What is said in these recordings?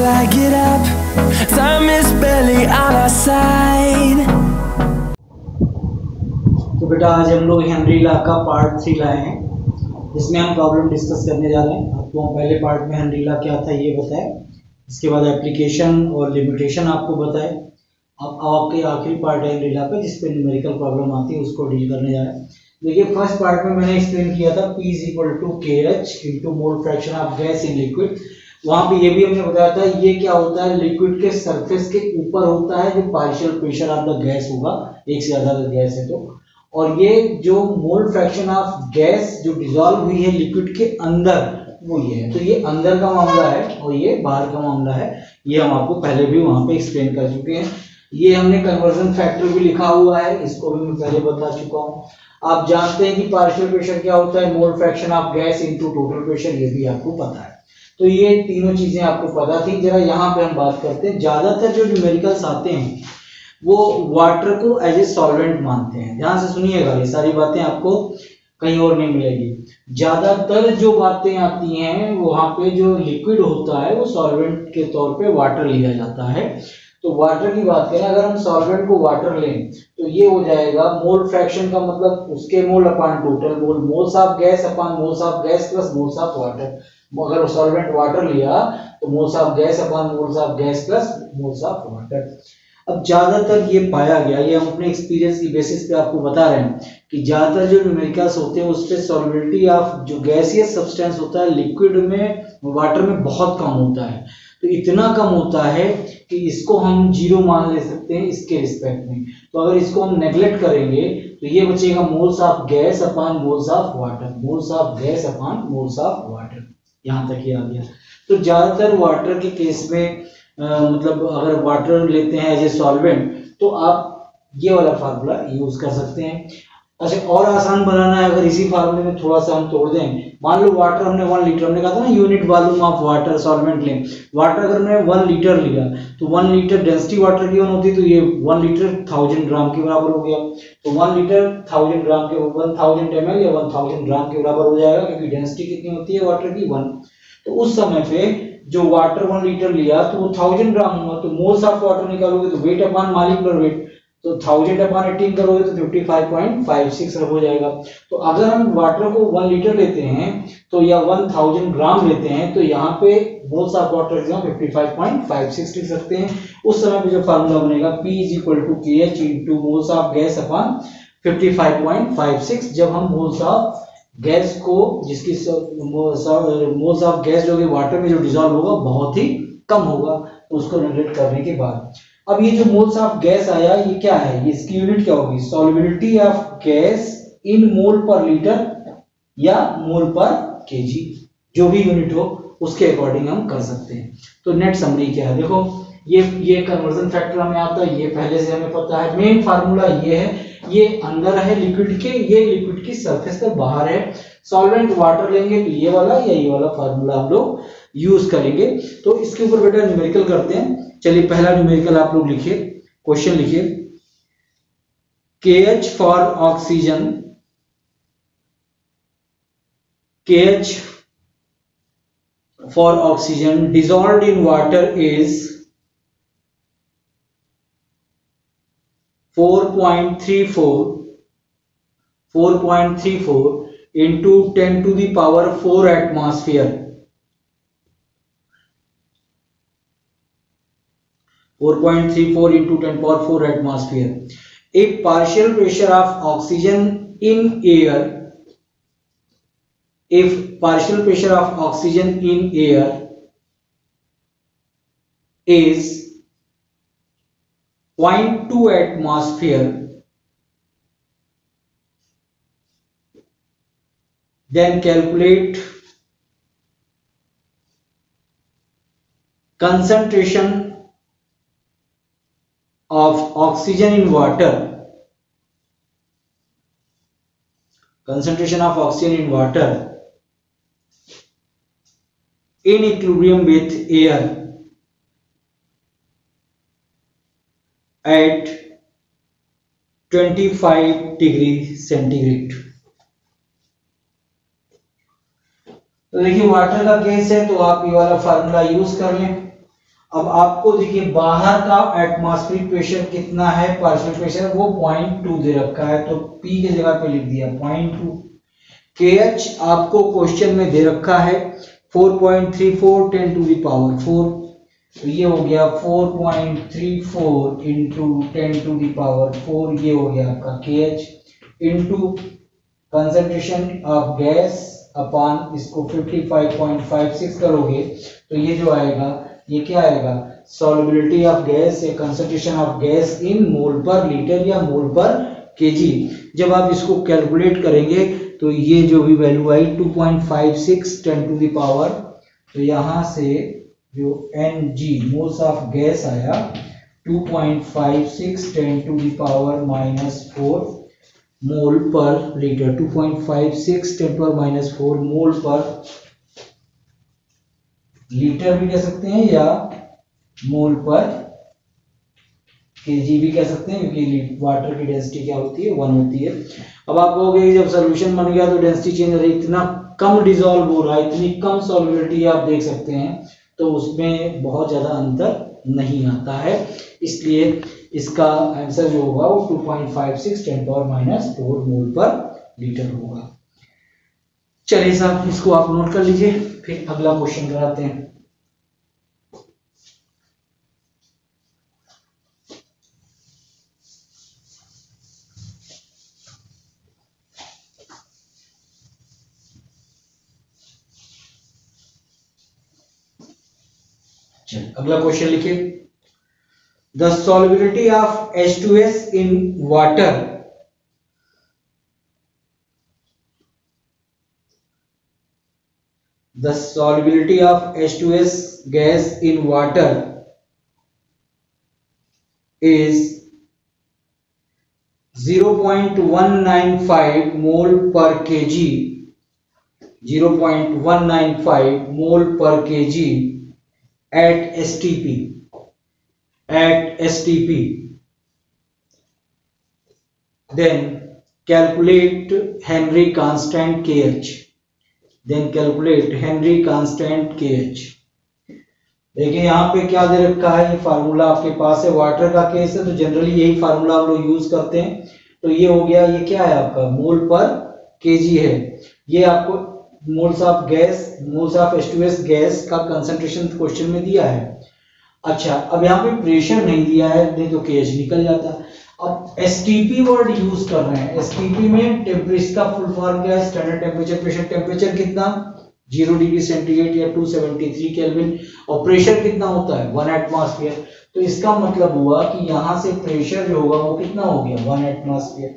till I get up. Time is barely on our side. तो बेटा आज हम लोग हेनरी लॉ का पार्ट 3 लाए हैं, जिसमें हम प्रॉब्लम डिस्कस करने जा रहे हैं। आपको हम पहले पार्ट में हेनरी लॉ क्या था ये बताए, इसके बाद एप्लीकेशन और लिमिटेशन आपको बताए। अब आपके आखिरी पार्ट है हेनरी लॉ पे, जिसपे न्यूमेरिकल प्रॉब्लम आती है, उसको डील करने जा रहे हैं। देखिए फर्स्ट पार्ट में मैंने एक्सप्लेन किया था P = KH into mole fraction of gas in liquid. वहां पे ये भी हमने बताया था ये क्या होता है, लिक्विड के सरफेस के ऊपर होता है जो partial pressure of the gas होगा, एक से ज्यादा गैस है तो। और ये जो मोल फ्रैक्शन ऑफ गैस जो डिसॉल्व हुई है लिक्विड के अंदर, वो ये है। तो ये अंदर का मामला है और ये बाहर का मामला है। ये हम आपको पहले भी वहां पे एक्सप्लेन कर चुके हैं। ये हमने कन्वर्जन फैक्टर भी लिखा हुआ है, इसको भी मैं पहले बता चुका हूँ। आप जानते हैं कि पार्शियल प्रेशर क्या होता है, mole fraction of gas into total pressure, ये भी आपको पता है। तो ये तीनों चीजें आपको पता थी। जरा यहाँ पे हम बात करते हैं, ज्यादातर जो न्यूमेरिकल्स आते हैं वो वाटर को एज ए सॉल्वेंट मानते हैं। ध्यान से सुनिएगा, ये सारी बातें आपको कहीं और नहीं मिलेगी। ज्यादातर जो बातें आती हैं वहां पे जो लिक्विड होता है वो सॉल्वेंट के तौर पे वाटर लिया जाता है। तो वाटर की बात करें, अगर हम सॉल्वेंट को वाटर लें तो ये हो जाएगा मोल फ्रैक्शन का मतलब उसके mole upon total mole, moles of gas upon moles of gas plus moles of water. अगर सॉल्वेंट वाटर लिया तो moles of gas upon moles of gas plus moles of water. अब ज्यादातर ये पाया गया, ये हम अपने एक्सपीरियंस की बेसिस पे आपको बता रहे हैं कि ज्यादातर जो न्यूमेरिकल्स होते हैं उस पे सॉल्युबिलिटी ऑफ जो गैसियस सब्सटेंस होता है लिक्विड में वाटर में बहुत कम होता है। तो इतना कम होता है कि इसको हम जीरो मान ले सकते हैं इसके रिस्पेक्ट में। तो अगर इसको हम नेग्लेक्ट करेंगे तो ये बचेगा moles of gas upon moles of water, moles of gas upon moles of water. यहाँ तक ये आ गया। तो ज्यादातर वाटर के केस में मतलब अगर वाटर लेते हैं एज ए सॉल्वेंट तो आप ये वाला फार्मूला यूज कर सकते हैं। अच्छा, और आसान बनाना है अगर इसी फार्मूले में थोड़ा सा हम तोड़ दें, मान लो वाटर हमने 1 लीटर, हमने कहा था ना unit volume of water solvent लें। वाटर अगर हमने 1 लीटर लिया तो 1 लीटर डेंसिटी वाटर की 1 होती है, तो ये 1 लीटर 1000 ग्राम के बराबर हो गया। तो 1 लीटर 1000 ग्राम के 1000 ml या 1000 ग्राम के बराबर हो जाएगा, क्योंकि डेंसिटी कितनी होती है वाटर की 1। तो उस समय पे जो वाटर 1 लीटर लिया तो वो 1000 ग्राम हुआ। तो मोल्स ऑफ वाटर निकालोगे तो वेट अपान मॉलिक्यूलर वेट, तो 1000 अपान 18 करोगे तो 55.56 हो जाएगा। तो अगर हम वाटर को 1 लीटर लेते हैं तो या 1000 ग्राम लेते हैं तो यहाँ पे मोल्स ऑफ वाटर 55.56 लिख सकते हैं। उस समय पे जो फार्मूला बनेगा P = KH into moles of gas upon 55.56। जब हम मोल्स ऑफ गैस को जिसकी मोल्स ऑफ गैस जो कि वाटर में जो डिसॉल्व होगा बहुत ही कम होगा, तो उसको नेग्लेक्ट करने के बाद अब ये जो मोल्स ऑफ गैस आया ये क्या है, ये इसकी यूनिट क्या होगी, सॉल्युबिलिटी ऑफ गैस इन मोल पर लीटर या मोल पर केजी, जो भी यूनिट हो उसके अकॉर्डिंग हम कर सकते हैं। तो नेट समरी क्या है, देखो ये कन्वर्जन फैक्टर हमें आता है, ये पहले से हमें पता है। मेन फार्मूला ये है, ये अंदर है लिक्विड के, ये लिक्विड की सरफेस पर बाहर है। सॉल्वेंट वाटर लेंगे तो ये वाला या ये वाला फार्मूला हम लोग यूज करेंगे। तो इसके ऊपर बेटा न्यूमेरिकल करते हैं। चलिए पहला न्यूमेरिकल आप लोग लिखिए, क्वेश्चन लिखिए, KH for oxygen, KH for oxygen dissolved in water is 4.34 into 10 to the power 4 atmosphere, 4.34 into 10 power 4 atmosphere. If partial pressure of oxygen in air, if partial pressure of oxygen in air is 0.2 atmosphere, then calculate concentration of oxygen in water, concentration of oxygen in water in equilibrium with air at 25 degree centigrade. तो देखिए water का case है तो आप ये वाला formula use कर लें। अब आपको देखिए बाहर का एटमॉस्फेरिक प्रेशर कितना है, पार्शियल प्रेशर वो 0.2 दे रखा है, तो P की जगह पे लिख दिया 0.2। KH आपको क्वेश्चन में दे रखा है 4.34 10 टू द पावर 4, तो ये हो गया 4.34 इंटू 10 टू द पावर 4, ये हो गया आपका KH into concentration of gas upon इसको 55.56 करोगे तो ये जो आएगा ये क्या आएगा, सॉल्युबिलिटी ऑफ गैस या कंसंट्रेशन ऑफ गैस इन मोल पर लीटर या मोल पर केजी। जब आप इसको कैलकुलेट करेंगे तो ये जो भी वैल्यू आई 2.56 10 टू द पावर, तो यहाँ से जो Mg मोल्स ऑफ गैस आया 2.56 10 टू द पावर -4 मोल पर लीटर, 2.56 10 टू पावर -4 मोल पर लीटर भी कह सकते हैं या मोल पर केजी भी कह सकते हैं, क्योंकि वाटर की डेंसिटी क्या होती है 1 होती है। अब आप कहोगे जब सॉल्यूशन बन गया तो डेंसिटी चेंज हो रही, इतना कम डिसॉल्व हो रहा है, इतनी कम सॉल्युबिलिटी आप देख सकते हैं, तो उसमें बहुत ज्यादा अंतर नहीं आता है, इसलिए इसका आंसर जो होगा वो 2.56 10 पावर -4 मोल पर लीटर होगा। चलिए साहब इसको आप नोट कर लीजिए, फिर अगला क्वेश्चन कराते हैं। चलिए अगला क्वेश्चन लिखिए, the solubility of H2S in water the solubility of H2S gas in water is 0.195 mole per kg, 0.195 mole per kg at STP, then calculate Henry constant KH, देखिए यहाँ पे क्या दे रखा है, ये फार्मूला आपके पास है, वाटर का केस है तो जनरली यही फार्मूला हम लोग यूज करते हैं। तो ये हो गया, ये क्या है आपका मोल पर केजी है, ये आपको मोल्स ऑफ H2S गैस का कंसंट्रेशन क्वेश्चन में दिया है। अच्छा अब यहाँ पे प्रेशर नहीं दिया है, नहीं तो KH निकल जाता। अब STP वर्ड यूज कर रहे हैं, STP में टेम्परेचर का फुल फॉर्म क्या है, स्टैंडर्ड टेम्परेचर प्रेशर। टेम्परेचर कितना 0 डिग्री सेंटीग्रेड या 273 केल्विन, और प्रेशर कितना होता है 1 एटमॉस्फेयर। तो इसका मतलब हुआ कि यहाँ से प्रेशर जो होगा वो कितना हो गया 1 एटमॉस्फेयर।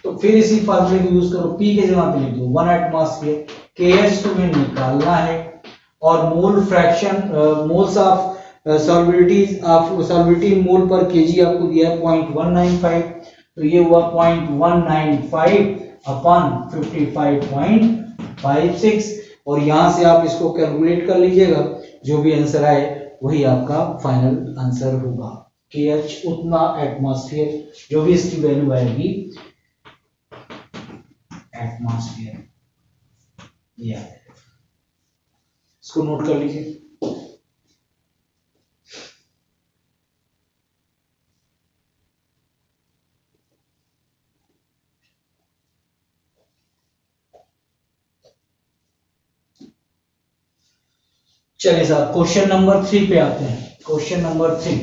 तो फिर इसी फार्मूले को यूज करो, P के जगह पे लिख दो 1 एटमॉस्फेयर, KH तुम्हें निकालना है, और mole fraction moles of solubility mole पर केजी आपको दिया है 0.195, तो ये हुआ 0.195 अपॉन 55.56, और यहां से आप इसको कैलकुलेट कर लीजिएगा, जो भी आंसर आए वही आपका फाइनल आंसर होगा। KH उतना एटमॉस्फेयर, जो भी इसकी वैल्यू आएगी एटमॉस्फेयर, ये इसको नोट कर लीजिए। चलिए साहब क्वेश्चन नंबर 3 पे आते हैं। क्वेश्चन नंबर 3,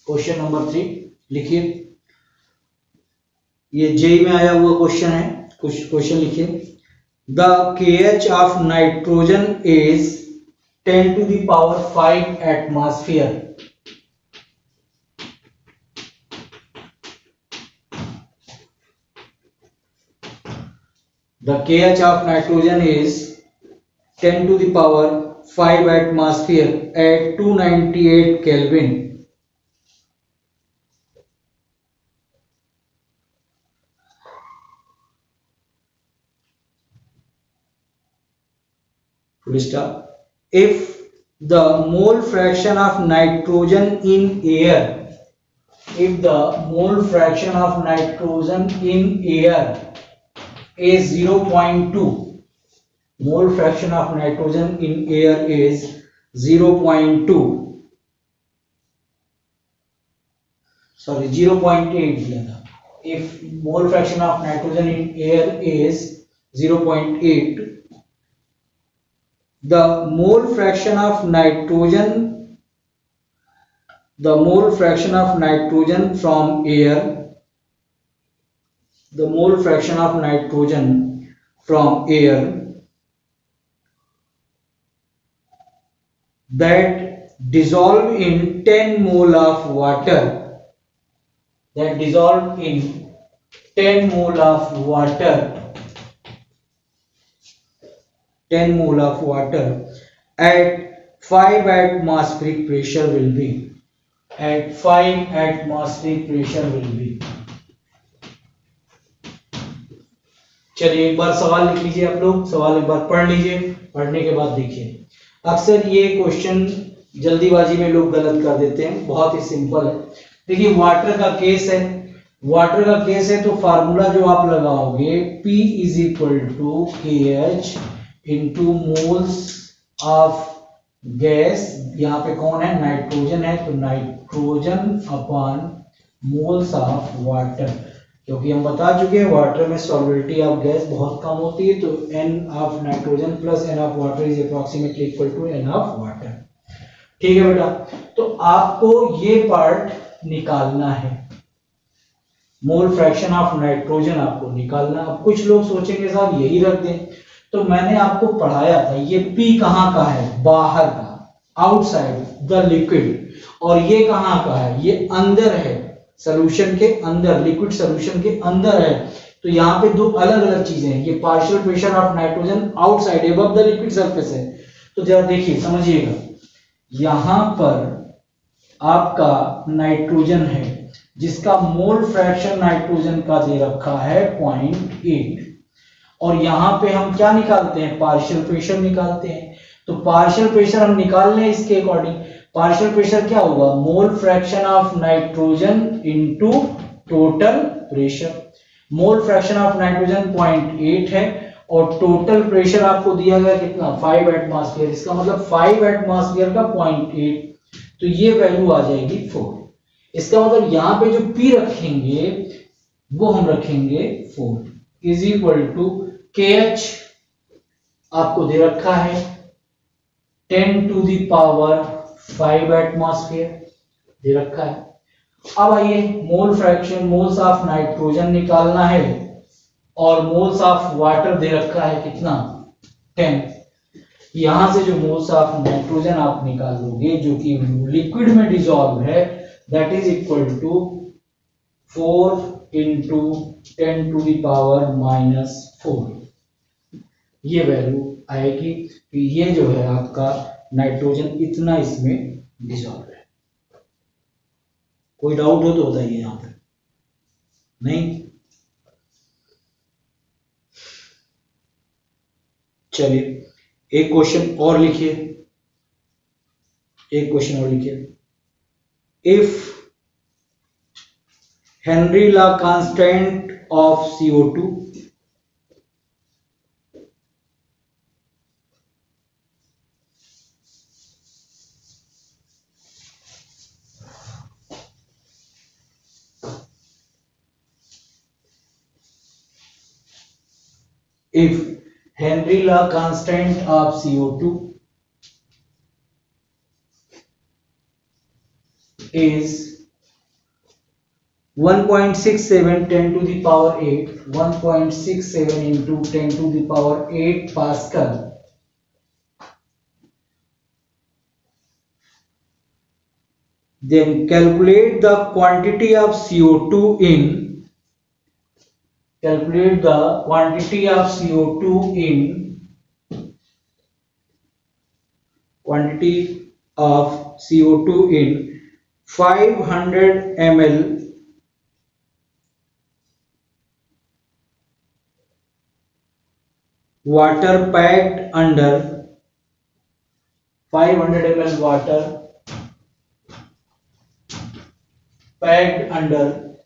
क्वेश्चन नंबर 3 लिखिए, ये जेई में आया हुआ क्वेश्चन है। क्वेश्चन लिखिए, the KH of nitrogen is 10 to the power 5 atmosphere. The KH of nitrogen is 10 to the power 5 atmosphere at 298 Kelvin. Full stop. If the mole fraction of nitrogen in air, if the mole fraction of nitrogen in air is 0.2, mole fraction of nitrogen in air is 0.2, sorry 0.8 दिया था। If mole fraction of nitrogen in air is 0.8, the mole fraction of nitrogen from air, the mole fraction of nitrogen from air that dissolve in 10 mole of water, that dissolve in 10 mole of water, 10 mole of water at 5 atmospheric pressure will be, at 5 atmospheric pressure will be। चलिए एक बार सवाल लिख लीजिए, आप लोग सवाल एक बार पढ़ लीजिए, पढ़ने के बाद देखिए। अक्सर ये क्वेश्चन जल्दीबाजी में लोग गलत कर देते हैं, बहुत ही सिंपल है। देखिए वाटर का केस है, वाटर का केस है तो फार्मूला जो आप लगाओगे P is equal to KH into moles of gas, यहाँ पे कौन है, नाइट्रोजन है, तो nitrogen upon moles of water, क्योंकि हम बता चुके हैं वाटर में सॉल्युबिलिटी ऑफ गैस बहुत कम होती है, तो N of nitrogen plus N of water is approximately equal to N of water. ठीक है बेटा, तो आपको ये पार्ट निकालना है, मोल फ्रैक्शन ऑफ नाइट्रोजन आपको निकालना। अब कुछ लोग सोचेंगे साहब यही रख दें, तो मैंने आपको पढ़ाया था ये P कहाँ का है, बाहर का, आउटसाइड द लिक्विड, और ये कहाँ का है, ये अंदर है, सॉल्यूशन के अंदर, लिक्विड सॉल्यूशन के अंदर है। तो यहाँ पे दो अलग अलग चीजें हैं, ये partial pressure of nitrogen outside above the liquid surface है। तो जरा देखिए समझिएगा, यहां पर आपका नाइट्रोजन है जिसका मोल फ्रैक्शन नाइट्रोजन का दे रखा है 0.8, और यहां पे हम क्या निकालते हैं, पार्शियल प्रेशर निकालते हैं। तो पार्शियल प्रेशर हम निकाल लें इसके अकॉर्डिंग, पार्शियल प्रेशर क्या होगा, mole fraction of nitrogen into total pressure. Mole fraction of nitrogen 0.8 है और टोटल प्रेशर आपको दिया गया कितना, 5 एटमॉस्फेयर, इसका मतलब 5 एटमॉस्फेयर का 0.8, तो ये वैल्यू आ जाएगी 4। इसका मतलब यहां पे जो P रखेंगे वो हम रखेंगे 4 इज इक्वल टू KH आपको दे रखा है 10 टू द पावर 5 एटमॉस्फेयर दे रखा है। अब आइए मोल फ्रैक्शन, मोल्स ऑफ नाइट्रोजन निकालना है, और मोल्स ऑफ वाटर दे रखा है कितना, 10। यहां से जो मोल्स ऑफ नाइट्रोजन आप निकालोगे जो कि लिक्विड में डिसॉल्व है, that is equal to 4 into 10 to the power -4, ये वैल्यू आएगी कि ये जो है आपका नाइट्रोजन इतना इसमें डिसॉल्व है। कोई डाउट हो तो बताइए यहां पे, नहीं? चलिए एक क्वेश्चन और लिखिए, एक क्वेश्चन और लिखिए। If Henry law constant of CO2 if Henry law constant of CO2 is 1.67 10 to the power 8, 1.67 into 10 to the power 8 Pascal, then calculate the quantity of CO2 in, calculate the quantity of CO2 in, quantity of CO2 in 500 ml water packed under, 500 ml water packed under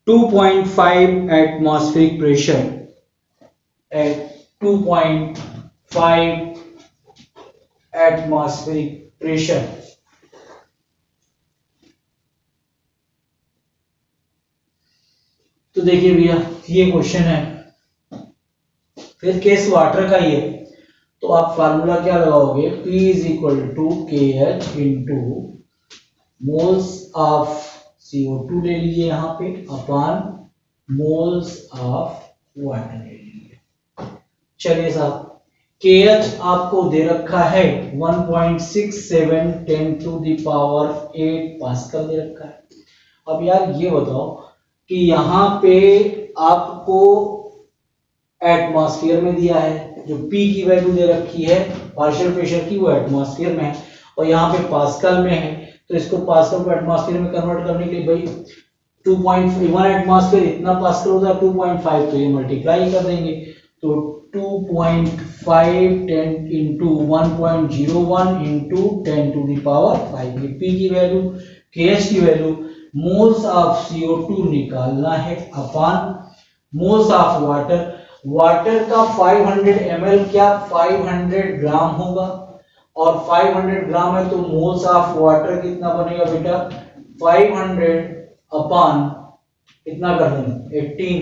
2.5 atmospheric pressure, at 2.5 atmospheric pressure. तो देखिए भैया ये question है, फिर case water का ही है, तो आप फार्मूला क्या लगाओगे, P is equal to KH into moles of CO2 ले लीजिए यहाँ पे अपॉन मोल्स ऑफ वाटर ले लीजिए। चलिए साहब, KH आपको दे रखा है 1.67 10 टू द पावर 8 पास्कल दे रखा है। अब यार ये बताओ कि यहाँ पे आपको एटमॉस्फेयर में दिया है, जो P की वैल्यू दे रखी है पार्शियल प्रेशर की वो एटमॉस्फेयर में है, और यहाँ पे पास्कल में है, तो इसको पास्कल को एटमॉस्फेयर में कन्वर्ट करने के लिए भाई 2.1 एटमॉस्फेयर इतना पास्कल होता है, 2.5 तो ये मल्टीप्लाई कर देंगे, तो 2.5 10 into 1.01 into 10 to the power 5, ये P की वैल्यू, KH की वैल्यू, मोल्स ऑफ CO2 निकालना है upon moles of water. Water का 500 ml क्या 500 ग्राम होगा, और 500 ग्राम है तो मोल्स ऑफ वाटर कितना बनेगा बेटा 500 अपॉन कितना कर देंगे 18,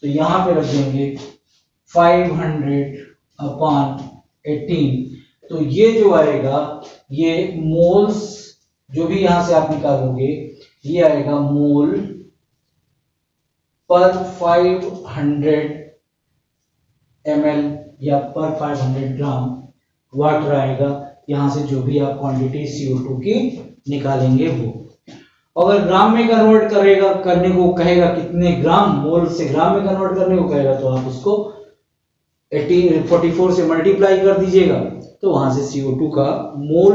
तो यहां पे रख देंगे 500 अपॉन 18, तो ये जो आएगा ये मोल्स जो भी यहां से आप निकालोगे ये आएगा मोल पर 500 ml या पर 500 ग्राम वाटर आएगा, यहां से जो भी आप क्वांटिटी CO2 की निकालेंगे वो। अगर ग्राम में कन्वर्ट करेगा करने को कहेगा कितने ग्राम, मोल से ग्राम में कन्वर्ट करने को कहेगा, तो आप उसको 44 से मल्टीप्लाई कर दीजिएगा, तो वहां से CO2 का मोल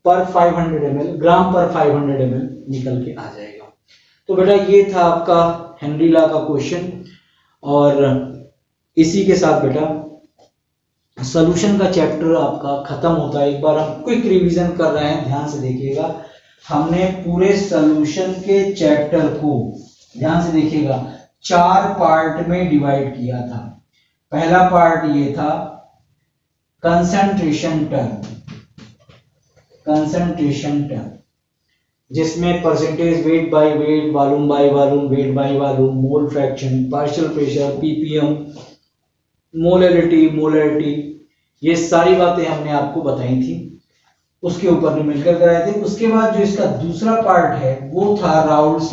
पर 500 ml ग्राम पर 500 ml निकल के आ जाएगा। तो बेटा ये था आपका हेनरी लॉ का क्वेश्चन, और इसी के साथ बेटा सॉल्यूशन का चैप्टर आपका खत्म होता है। एक बार हम क्विक रिवीजन कर रहे हैं, ध्यान से देखिएगा। हमने पूरे सॉल्यूशन के चैप्टर को ध्यान से देखिएगा 4 पार्ट में डिवाइड किया था। पहला पार्ट ये था कंसंट्रेशन टर्म, जिसमें percentage, weight by weight, volume by volume, weight by volume, mole fraction, partial pressure, ppm, molarity, ये सारी बातें हमने आपको बताई थी, उसके ऊपर न्यूमेरिकल कराए थे। उसके बाद जो इसका दूसरा पार्ट है वो था राउल्ट्स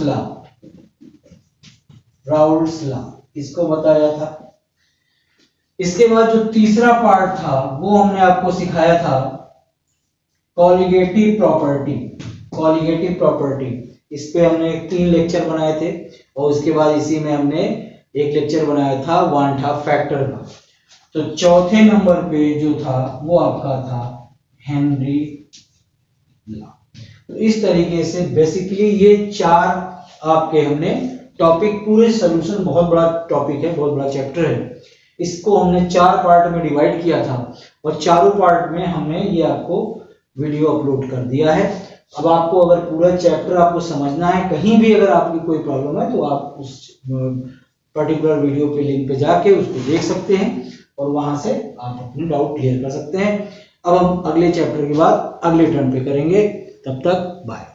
लॉ, इसको बताया था। इसके बाद जो तीसरा पार्ट था वो हमने आपको सिखाया था कॉलिगेटिव प्रॉपर्टी। इस पे हमने 3 लेक्चर बनाए थे, और उसके बाद इसी में हमने एक लेक्चर बनाया था वान हाफ फैक्टर का। तो चौथे नंबर पे जो था वो आपका था हेनरी लॉ। तो इस तरीके से बेसिकली ये 4 आपके हमने टॉपिक, पूरे सॉल्यूशन बहुत बड़ा टॉपिक है, बहुत बड़ा चैप्टर है, इसको हमने 4 पार्ट में डिवाइड किया था, और चारों पार्ट में हमने ये आपको वीडियो अपलोड कर दिया है। अब आपको अगर पूरा चैप्टर आपको समझना है, कहीं भी अगर आपकी कोई प्रॉब्लम है, तो आप उस पर्टिकुलर वीडियो पे लिंक पे जाके उसको देख सकते हैं, और वहां से आप अपने डाउट क्लियर कर सकते हैं। अब हम अगले चैप्टर के बाद अगले टर्न पे करेंगे, तब तक बाय।